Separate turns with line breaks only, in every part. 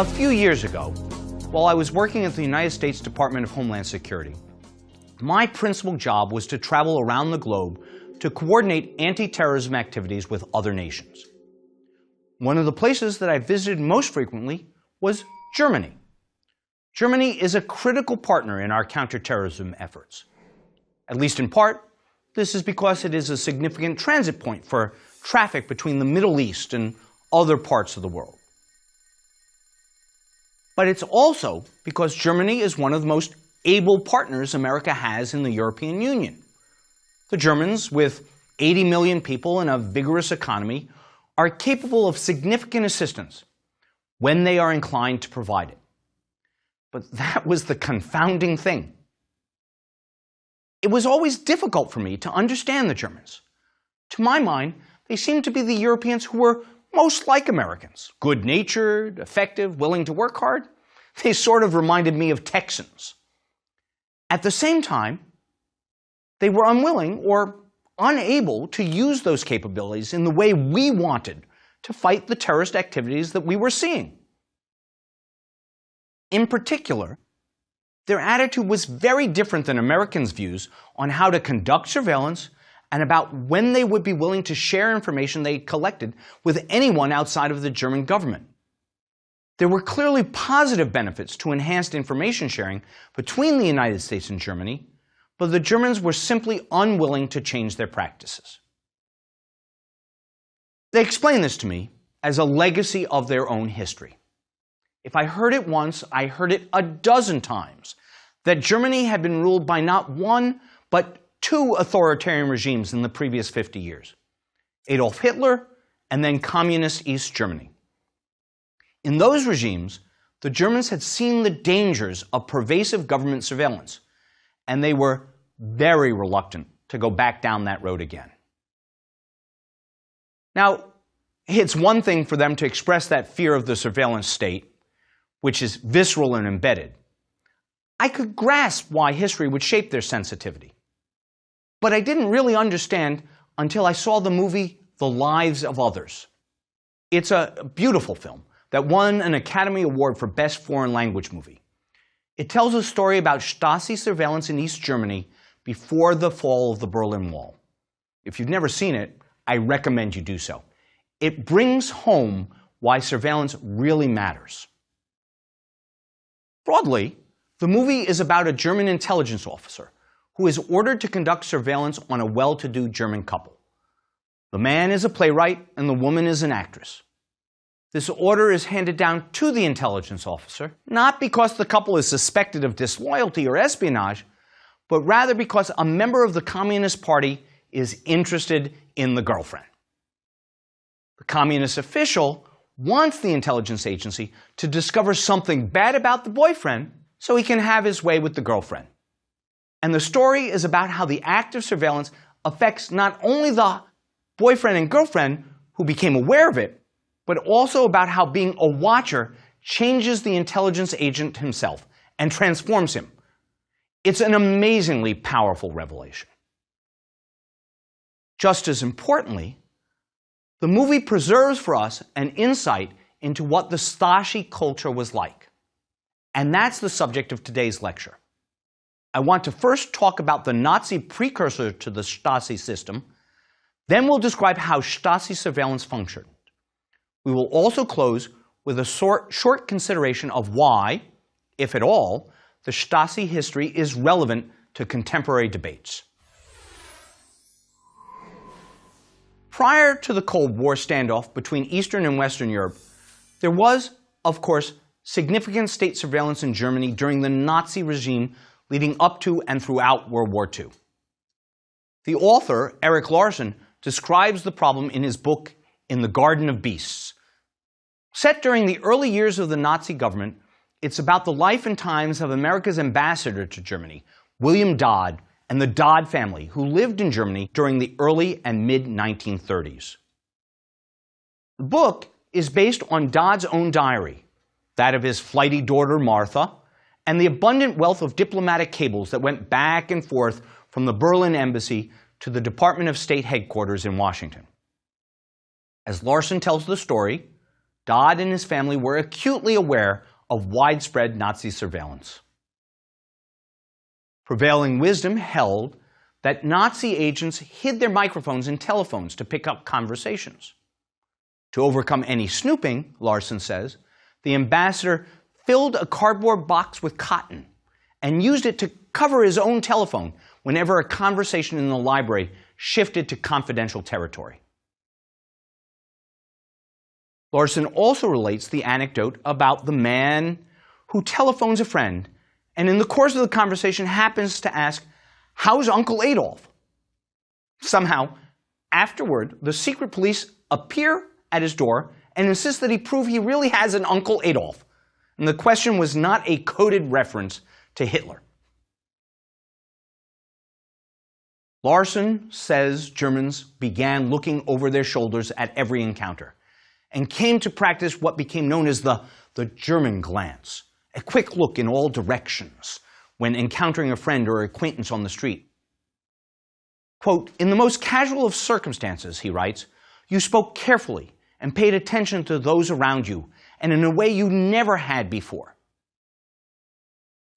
A few years ago, while I was working at the United States Department of Homeland Security, my principal job was to travel around the globe to coordinate anti-terrorism activities with other nations. One of the places that I visited most frequently was Germany. Germany is a critical partner in our counterterrorism efforts. At least in part, this is because it is a significant transit point for traffic between the Middle East and other parts of the world. But it's also because Germany is one of the most able partners America has in the European Union. The Germans, with 80 million people and a vigorous economy, are capable of significant assistance when they are inclined to provide it. But that was the confounding thing. It was always difficult for me to understand the Germans. To my mind, they seemed to be the Europeans who were most like Americans, good-natured, effective, willing to work hard. They sort of reminded me of Texans. At the same time, they were unwilling or unable to use those capabilities in the way we wanted to fight the terrorist activities that we were seeing. In particular, their attitude was very different than Americans' views on how to conduct surveillance and about when they would be willing to share information they collected with anyone outside of the German government. There were clearly positive benefits to enhanced information sharing between the United States and Germany, but the Germans were simply unwilling to change their practices. They explained this to me as a legacy of their own history. If I heard it once, I heard it a dozen times, that Germany had been ruled by not one, but two authoritarian regimes in the previous 50 years. Adolf Hitler and then Communist East Germany. In those regimes, the Germans had seen the dangers of pervasive government surveillance, and they were very reluctant to go back down that road again. Now, it's one thing for them to express that fear of the surveillance state, which is visceral and embedded. I could grasp why history would shape their sensitivity. But I didn't really understand until I saw the movie The Lives of Others. It's a beautiful film that won an Academy Award for Best Foreign Language Movie. It tells a story about Stasi surveillance in East Germany before the fall of the Berlin Wall. If you've never seen it, I recommend you do so. It brings home why surveillance really matters. Broadly, the movie is about a German intelligence officer who is ordered to conduct surveillance on a well-to-do German couple. The man is a playwright and the woman is an actress. This order is handed down to the intelligence officer, not because the couple is suspected of disloyalty or espionage, but rather because a member of the Communist Party is interested in the girlfriend. The communist official wants the intelligence agency to discover something bad about the boyfriend so he can have his way with the girlfriend. And the story is about how the act of surveillance affects not only the boyfriend and girlfriend who became aware of it, but also about how being a watcher changes the intelligence agent himself and transforms him. It's an amazingly powerful revelation. Just as importantly, the movie preserves for us an insight into what the Stasi culture was like. And that's the subject of today's lecture. I want to first talk about the Nazi precursor to the Stasi system, then we'll describe how Stasi surveillance functioned. We will also close with a short consideration of why, if at all, the Stasi history is relevant to contemporary debates. Prior to the Cold War standoff between Eastern and Western Europe, there was, of course, significant state surveillance in Germany during the Nazi regime leading up to and throughout World War II. The author, Erik Larson, describes the problem in his book In the Garden of Beasts. Set during the early years of the Nazi government, it's about the life and times of America's ambassador to Germany, William Dodd, and the Dodd family, who lived in Germany during the early and mid-1930s. The book is based on Dodd's own diary, that of his flighty daughter Martha, and the abundant wealth of diplomatic cables that went back and forth from the Berlin embassy to the Department of State headquarters in Washington. As Larson tells the story, Dodd and his family were acutely aware of widespread Nazi surveillance. Prevailing wisdom held that Nazi agents hid their microphones in telephones to pick up conversations. To overcome any snooping, Larson says, the ambassador filled a cardboard box with cotton and used it to cover his own telephone whenever a conversation in the library shifted to confidential territory. Larson also relates the anecdote about the man who telephones a friend and in the course of the conversation happens to ask, "How's Uncle Adolf?" Somehow, afterward, the secret police appear at his door and insist that he prove he really has an Uncle Adolf. And the question was not a coded reference to Hitler. Larson says Germans began looking over their shoulders at every encounter and came to practice what became known as the German glance, a quick look in all directions when encountering a friend or acquaintance on the street. Quote, "In the most casual of circumstances," he writes, "you spoke carefully and paid attention to those around you, and in a way you never had before."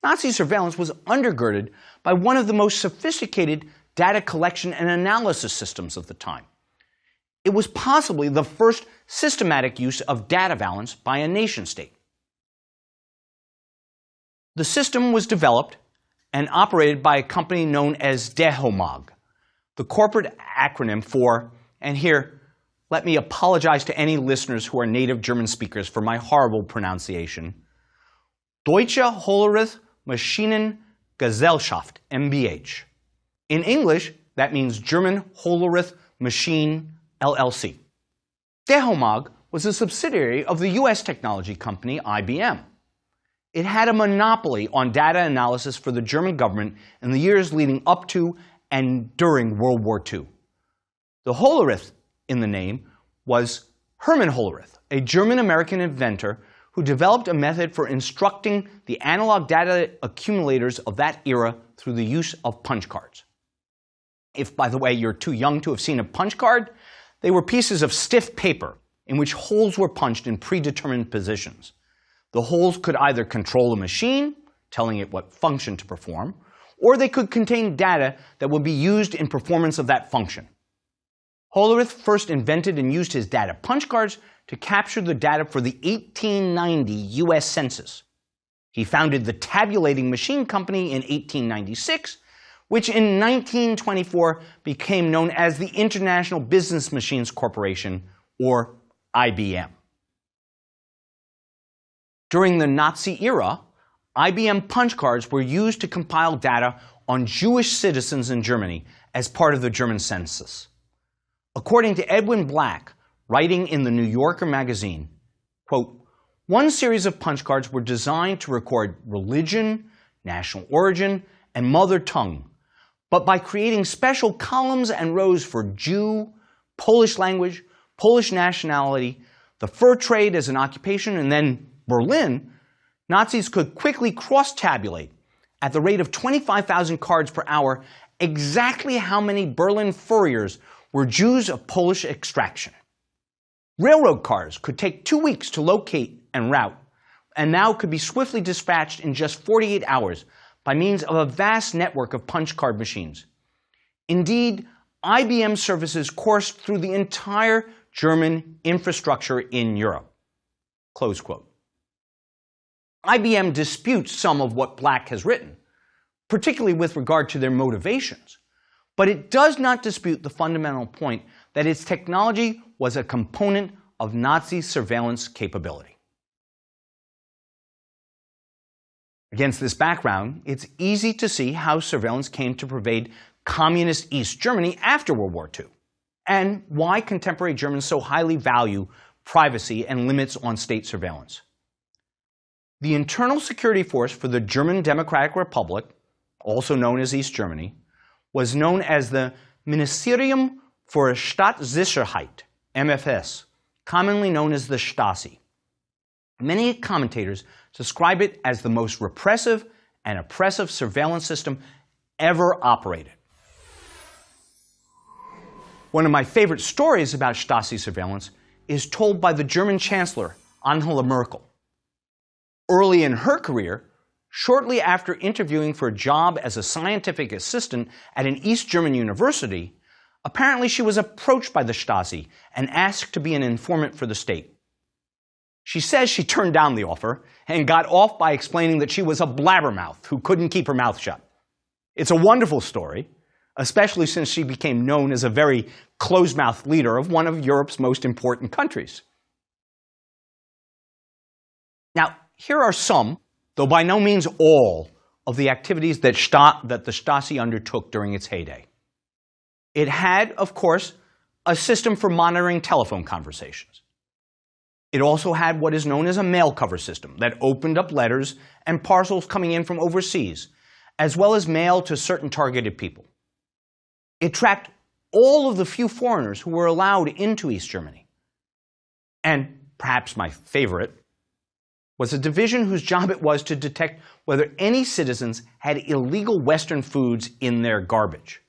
Nazi surveillance was undergirded by one of the most sophisticated data collection and analysis systems of the time. It was possibly the first systematic use of data balance by a nation-state. The system was developed and operated by a company known as DEHOMAG, the corporate acronym for, and here, let me apologize to any listeners who are native German speakers for my horrible pronunciation, Deutsche Hollerith Maschinengesellschaft, MBH. In English, that means German Hollerith Machine LLC. DEHOMAG was a subsidiary of the US technology company IBM. It had a monopoly on data analysis for the German government in the years leading up to and during World War II. The Hollerith in the name was Hermann Hollerith, a German-American inventor who developed a method for instructing the analog data accumulators of that era through the use of punch cards. If, by the way, you're too young to have seen a punch card, they were pieces of stiff paper in which holes were punched in predetermined positions. The holes could either control the machine, telling it what function to perform, or they could contain data that would be used in performance of that function. Hollerith first invented and used his data punch cards to capture the data for the 1890 US Census. He founded the Tabulating Machine Company in 1896, which in 1924 became known as the International Business Machines Corporation, or IBM. During the Nazi era, IBM punch cards were used to compile data on Jewish citizens in Germany as part of the German census. According to Edwin Black, writing in the New Yorker magazine, quote, "One series of punch cards were designed to record religion, national origin, and mother tongue, but by creating special columns and rows for Jew, Polish language, Polish nationality, the fur trade as an occupation, and then Berlin, Nazis could quickly cross-tabulate at the rate of 25,000 cards per hour exactly how many Berlin furriers were Jews of Polish extraction. Railroad cars could take 2 weeks to locate and route, and now could be swiftly dispatched in just 48 hours by means of a vast network of punch card machines. Indeed, IBM services coursed through the entire German infrastructure in Europe." Close quote. IBM disputes some of what Black has written, particularly with regard to their motivations, but it does not dispute the fundamental point that its technology was a component of Nazi surveillance capability. Against this background, it's easy to see how surveillance came to pervade communist East Germany after World War II, and why contemporary Germans so highly value privacy and limits on state surveillance. The internal security force for the German Democratic Republic, also known as East Germany, was known as the Ministerium für Staatssicherheit, MFS, commonly known as the Stasi. Many commentators describe it as the most repressive and oppressive surveillance system ever operated. One of my favorite stories about Stasi surveillance is told by the German Chancellor, Angela Merkel. Early in her career, shortly after interviewing for a job as a scientific assistant at an East German university, apparently she was approached by the Stasi and asked to be an informant for the state. She says she turned down the offer and got off by explaining that she was a blabbermouth who couldn't keep her mouth shut. It's a wonderful story, especially since she became known as a very closed-mouthed leader of one of Europe's most important countries. Now, here are some, though by no means all, of the activities that the Stasi undertook during its heyday. It had, of course, a system for monitoring telephone conversations. It also had what is known as a mail cover system that opened up letters and parcels coming in from overseas, as well as mail to certain targeted people. It tracked all of the few foreigners who were allowed into East Germany. And perhaps my favorite was a division whose job it was to detect whether any citizens had illegal Western foods in their garbage.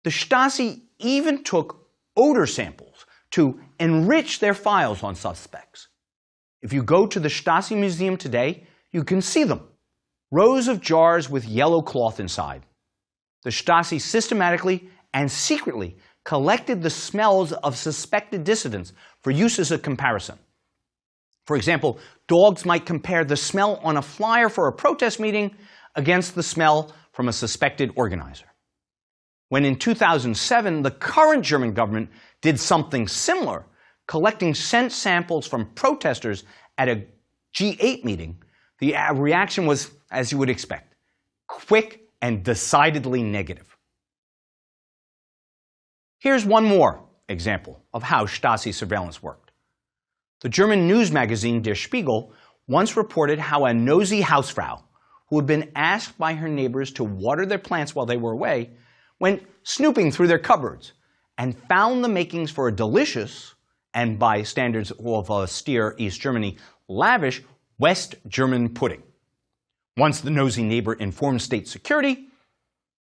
The Stasi even took odor samples to enrich their files on suspects. If you go to the Stasi Museum today, you can see them. Rows of jars with yellow cloth inside. The Stasi systematically and secretly collected the smells of suspected dissidents for use as a comparison. For example, dogs might compare the smell on a flyer for a protest meeting against the smell from a suspected organizer. When in 2007, the current German government did something similar, collecting scent samples from protesters at a G8 meeting, the reaction was, as you would expect, quick and decidedly negative. Here's one more example of how Stasi surveillance worked. The German news magazine Der Spiegel once reported how a nosy Hausfrau, who had been asked by her neighbors to water their plants while they were away, went snooping through their cupboards and found the makings for a delicious, and by standards of austere East Germany, lavish West German pudding. Once the nosy neighbor informed state security,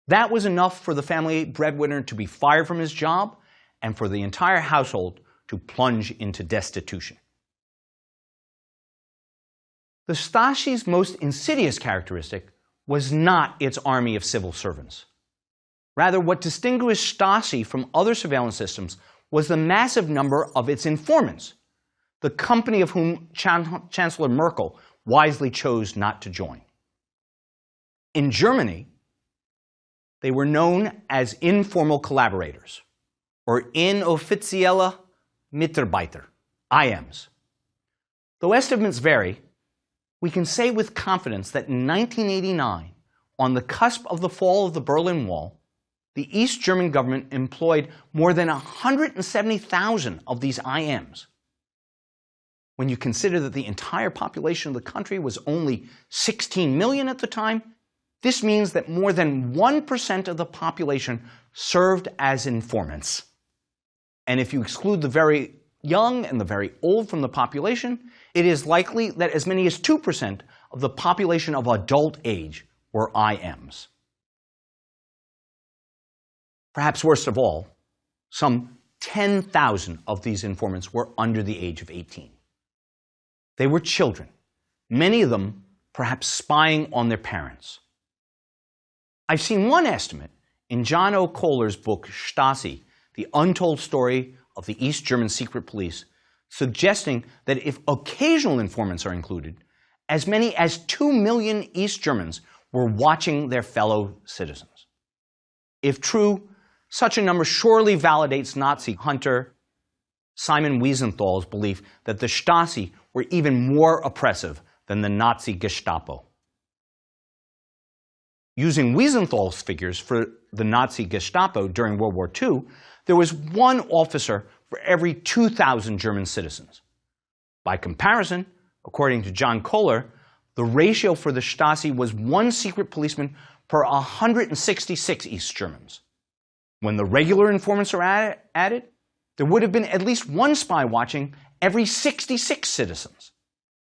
that was enough for the family breadwinner to be fired from his job and for the entire household to plunge into destitution. The Stasi's most insidious characteristic was not its army of civil servants. Rather, what distinguished Stasi from other surveillance systems was the massive number of its informants, the company of whom Chancellor Merkel wisely chose not to join. In Germany, they were known as informal collaborators, or inoffizielle Mitarbeiter, IMs. Though estimates vary, we can say with confidence that in 1989, on the cusp of the fall of the Berlin Wall, the East German government employed more than 170,000 of these IMs. When you consider that the entire population of the country was only 16 million at the time, this means that more than 1% of the population served as informants. And if you exclude the very young and the very old from the population, it is likely that as many as 2% of the population of adult age were IMs. Perhaps worst of all, some 10,000 of these informants were under the age of 18. They were children, many of them perhaps spying on their parents. I've seen one estimate in John O. Kohler's book Stasi, The Untold Story of the East German Secret Police, suggesting that if occasional informants are included, as many as 2 million East Germans were watching their fellow citizens. If true, such a number surely validates Nazi hunter Simon Wiesenthal's belief that the Stasi were even more oppressive than the Nazi Gestapo. Using Wiesenthal's figures for the Nazi Gestapo during World War II, there was one officer for every 2,000 German citizens. By comparison, according to John Kohler, the ratio for the Stasi was one secret policeman per 166 East Germans. When the regular informants are added, there would have been at least one spy watching every 66 citizens.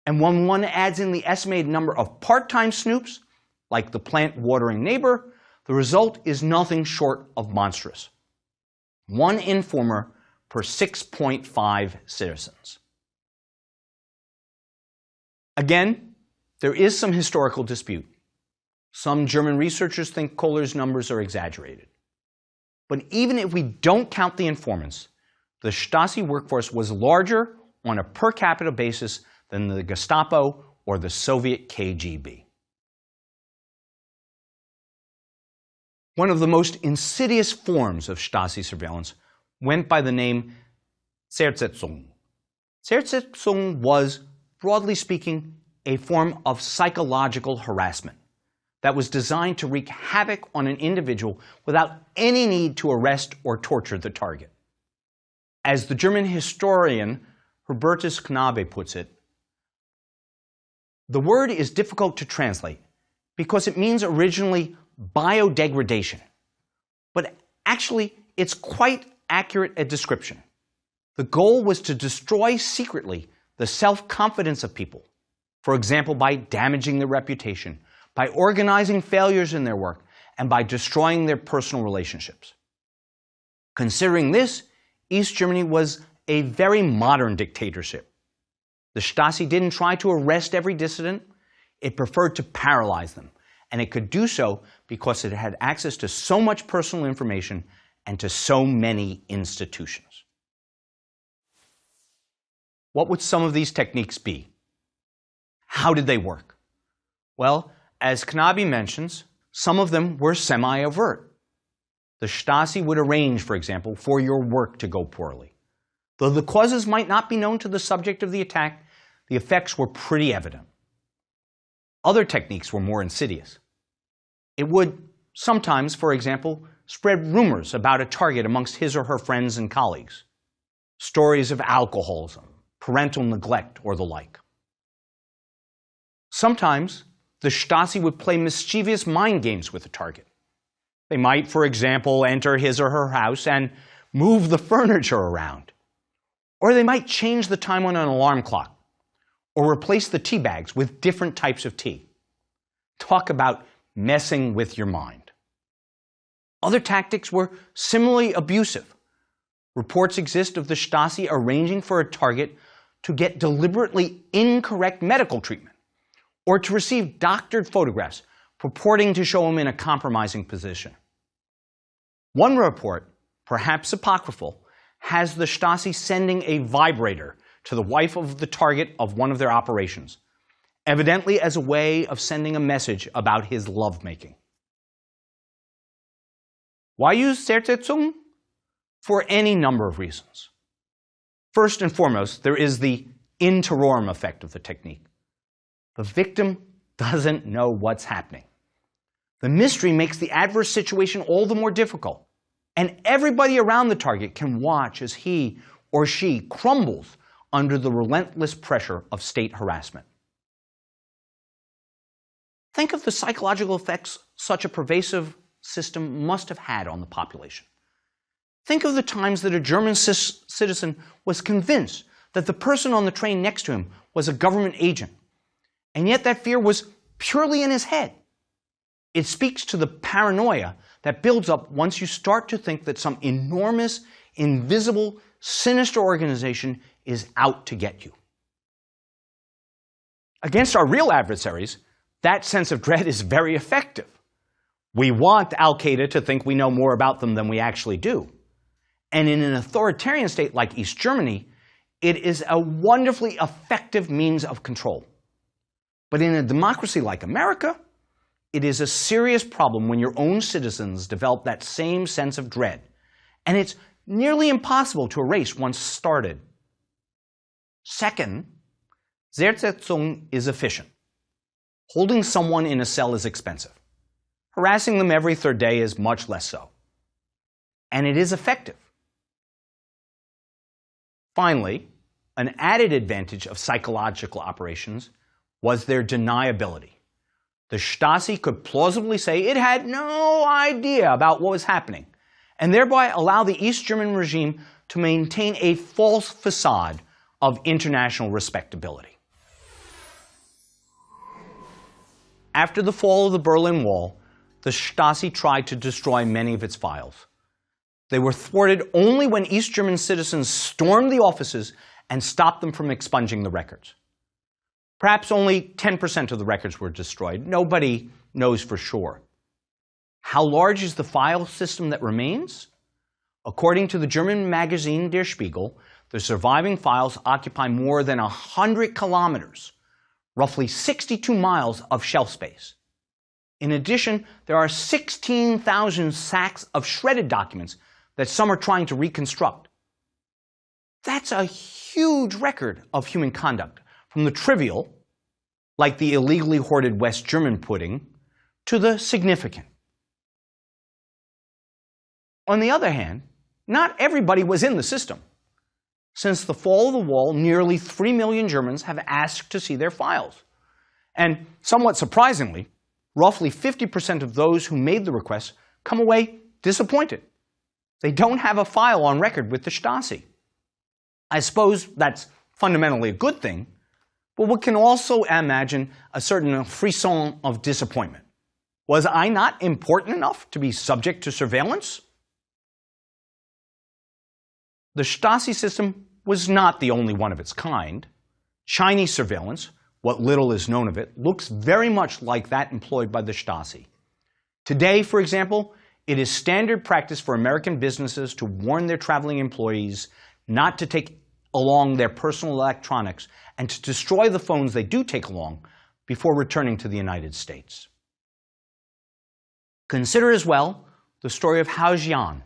And when one adds in the estimated number of part-time snoops, like the plant-watering neighbor, the result is nothing short of monstrous. One informer per 6.5 citizens. Again, there is some historical dispute. Some German researchers think Kohler's numbers are exaggerated. But even if we don't count the informants, the Stasi workforce was larger on a per capita basis than the Gestapo or the Soviet KGB. One of the most insidious forms of Stasi surveillance went by the name Zersetzung. Zersetzung was, broadly speaking, a form of psychological harassment that was designed to wreak havoc on an individual without any need to arrest or torture the target. As the German historian Hubertus Knabe puts it, the word is difficult to translate because it means originally biodegradation, but actually it's quite accurate a description. The goal was to destroy secretly the self-confidence of people, for example, by damaging their reputation, by organizing failures in their work, and by destroying their personal relationships. Considering this, East Germany was a very modern dictatorship. The Stasi didn't try to arrest every dissident. It preferred to paralyze them, and it could do so because it had access to so much personal information and to so many institutions. What would some of these techniques be? How did they work? Well, as Knabe mentions, some of them were semi-overt. The Stasi would arrange, for example, for your work to go poorly. Though the causes might not be known to the subject of the attack, the effects were pretty evident. Other techniques were more insidious. It would sometimes, for example, spread rumors about a target amongst his or her friends and colleagues, stories of alcoholism, parental neglect, or the like. Sometimes, the Stasi would play mischievous mind games with the target. They might, for example, enter his or her house and move the furniture around. Or they might change the time on an alarm clock, or replace the tea bags with different types of tea. Talk about messing with your mind. Other tactics were similarly abusive. Reports exist of the Stasi arranging for a target to get deliberately incorrect medical treatment, or to receive doctored photographs purporting to show him in a compromising position. One report, perhaps apocryphal, has the Stasi sending a vibrator to the wife of the target of one of their operations, evidently as a way of sending a message about his lovemaking. Why use Zersetzung? For any number of reasons. First and foremost, there is the in terrorem effect of the technique. The victim doesn't know what's happening. The mystery makes the adverse situation all the more difficult, and everybody around the target can watch as he or she crumbles under the relentless pressure of state harassment. Think of the psychological effects such a pervasive system must have had on the population. Think of the times that a German citizen was convinced that the person on the train next to him was a government agent, and yet that fear was purely in his head. It speaks to the paranoia that builds up once you start to think that some enormous, invisible, sinister organization is out to get you. Against our real adversaries, that sense of dread is very effective. We want Al-Qaeda to think we know more about them than we actually do. And in an authoritarian state like East Germany, it is a wonderfully effective means of control. But in a democracy like America, it is a serious problem when your own citizens develop that same sense of dread, and it's nearly impossible to erase once started. Second, Zersetzung is efficient. Holding someone in a cell is expensive. Harassing them every third day is much less so. And it is effective. Finally, an added advantage of psychological operations was their deniability. The Stasi could plausibly say it had no idea about what was happening, and thereby allow the East German regime to maintain a false facade of international respectability. After the fall of the Berlin Wall, the Stasi tried to destroy many of its files. They were thwarted only when East German citizens stormed the offices and stopped them from expunging the records. Perhaps only 10% of the records were destroyed. Nobody knows for sure. How large is the file system that remains? According to the German magazine Der Spiegel, the surviving files occupy more than 100 kilometers, roughly 62 miles of shelf space. In addition, there are 16,000 sacks of shredded documents that some are trying to reconstruct. That's a huge record of human conduct, from the trivial, like the illegally hoarded West German pudding, to the significant. On the other hand, not everybody was in the system. Since the fall of the wall, nearly 3 million Germans have asked to see their files. And somewhat surprisingly, roughly 50% of those who made the request come away disappointed. They don't have a file on record with the Stasi. I suppose that's fundamentally a good thing, but one can also imagine a certain frisson of disappointment. Was I not important enough to be subject to surveillance? The Stasi system was not the only one of its kind. Chinese surveillance, what little is known of it, looks very much like that employed by the Stasi. Today, for example, it is standard practice for American businesses to warn their traveling employees not to take along their personal electronics and to destroy the phones they do take along before returning to the United States. Consider as well the story of Hao Jian,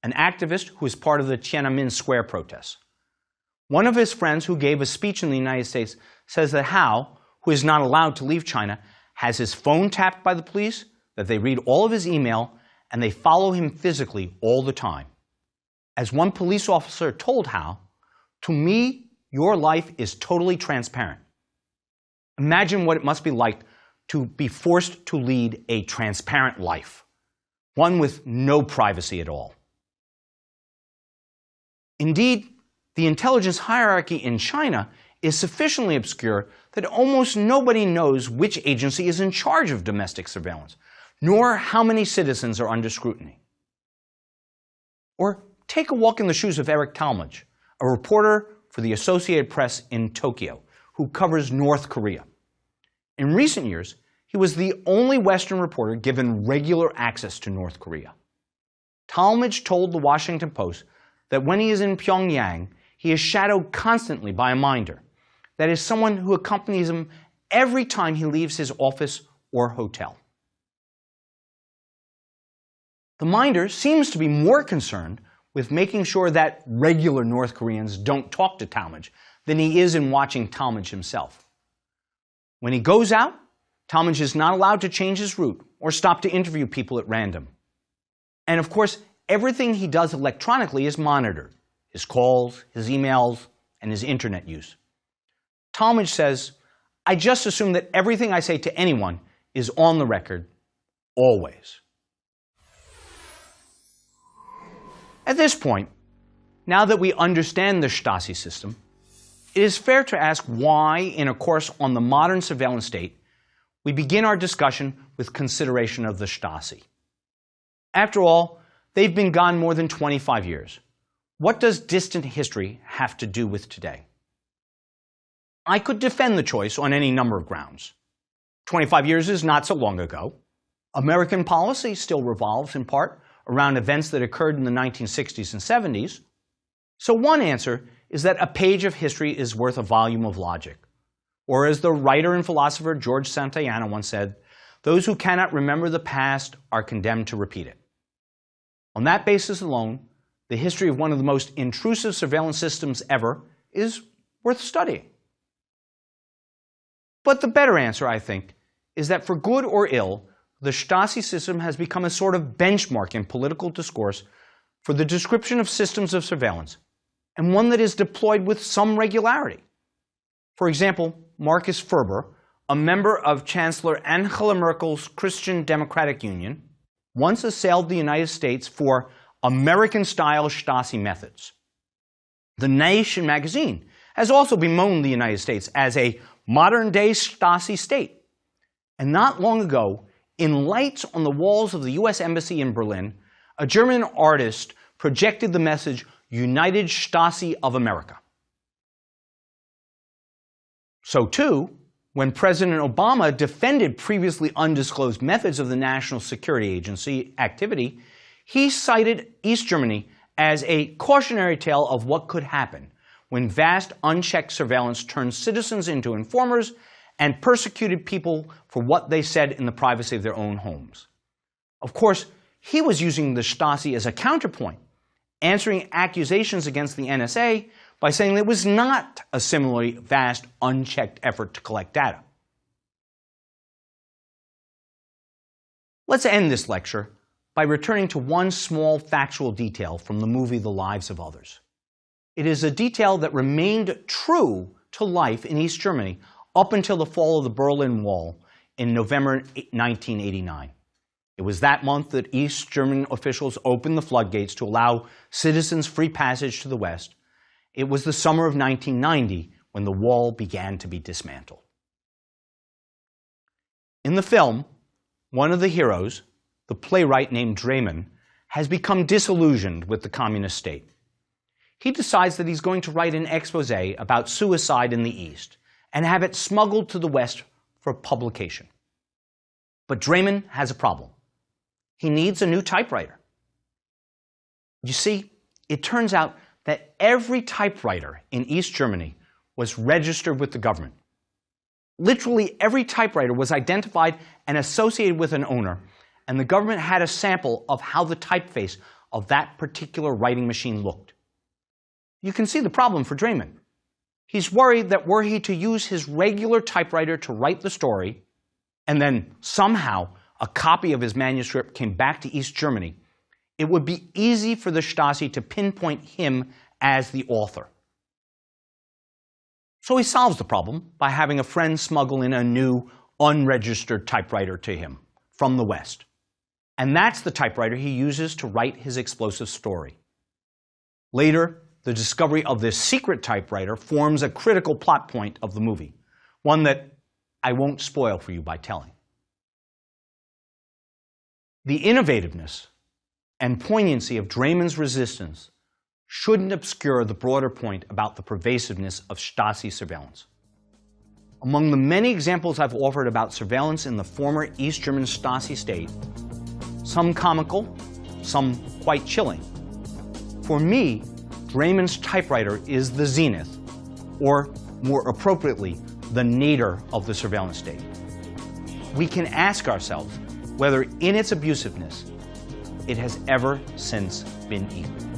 an activist who was part of the Tiananmen Square protests. One of his friends who gave a speech in the United States says that Hao, who is not allowed to leave China, has his phone tapped by the police, that they read all of his email, and they follow him physically all the time. As one police officer told Hao, "To me, your life is totally transparent." Imagine what it must be like to be forced to lead a transparent life, one with no privacy at all. Indeed, the intelligence hierarchy in China is sufficiently obscure that almost nobody knows which agency is in charge of domestic surveillance, nor how many citizens are under scrutiny. Or take a walk in the shoes of Eric Talmadge, a reporter for the Associated Press in Tokyo, who covers North Korea. In recent years, he was the only Western reporter given regular access to North Korea. Talmadge told the Washington Post that when he is in Pyongyang, he is shadowed constantly by a minder, that is, someone who accompanies him every time he leaves his office or hotel. The minder seems to be more concerned with making sure that regular North Koreans don't talk to Talmadge than he is in watching Talmadge himself. When he goes out, Talmadge is not allowed to change his route or stop to interview people at random. And of course, everything he does electronically is monitored: his calls, his emails, and his internet use. Talmadge says, "I just assume that everything I say to anyone is on the record, always." At this point, now that we understand the Stasi system, it is fair to ask why, in a course on the modern surveillance state, we begin our discussion with consideration of the Stasi. After all, they've been gone more than 25 years. What does distant history have to do with today? I could defend the choice on any number of grounds. 25 years is not so long ago. American policy still revolves, in part, around events that occurred in the 1960s and 70s. So one answer is that a page of history is worth a volume of logic. Or as the writer and philosopher George Santayana once said, "Those who cannot remember the past are condemned to repeat it." On that basis alone, the history of one of the most intrusive surveillance systems ever is worth studying. But the better answer, I think, is that for good or ill, the Stasi system has become a sort of benchmark in political discourse for the description of systems of surveillance, and one that is deployed with some regularity. For example, Marcus Ferber, a member of Chancellor Angela Merkel's Christian Democratic Union, once assailed the United States for American-style Stasi methods. The Nation magazine has also bemoaned the United States as a modern-day Stasi state. And not long ago, in lights on the walls of the US Embassy in Berlin, a German artist projected the message United Stasi of America. So too, when President Obama defended previously undisclosed methods of the National Security Agency activity, he cited East Germany as a cautionary tale of what could happen when vast unchecked surveillance turned citizens into informers and persecuted people for what they said in the privacy of their own homes. Of course, he was using the Stasi as a counterpoint, answering accusations against the NSA by saying it was not a similarly vast, unchecked effort to collect data. Let's end this lecture by returning to one small factual detail from the movie The Lives of Others. It is a detail that remained true to life in East Germany up until the fall of the Berlin Wall in November 1989. It was that month that East German officials opened the floodgates to allow citizens free passage to the West. It was the summer of 1990 when the wall began to be dismantled. In the film, one of the heroes, the playwright named Draiman, has become disillusioned with the communist state. He decides that he's going to write an expose about suicide in the East and have it smuggled to the West for publication. But Draiman has a problem. He needs a new typewriter. You see, it turns out that every typewriter in East Germany was registered with the government. Literally every typewriter was identified and associated with an owner, and the government had a sample of how the typeface of that particular writing machine looked. You can see the problem for Draiman. He's worried that were he to use his regular typewriter to write the story, and then somehow a copy of his manuscript came back to East Germany, it would be easy for the Stasi to pinpoint him as the author. So he solves the problem by having a friend smuggle in a new, unregistered typewriter to him from the West. And that's the typewriter he uses to write his explosive story. Later, the discovery of this secret typewriter forms a critical plot point of the movie, one that I won't spoil for you by telling. The innovativeness and poignancy of Draiman's resistance shouldn't obscure the broader point about the pervasiveness of Stasi surveillance. Among the many examples I've offered about surveillance in the former East German Stasi state, some comical, some quite chilling, for me, Draiman's typewriter is the zenith, or more appropriately, the nadir of the surveillance state. We can ask ourselves whether in its abusiveness, it has ever since been equal.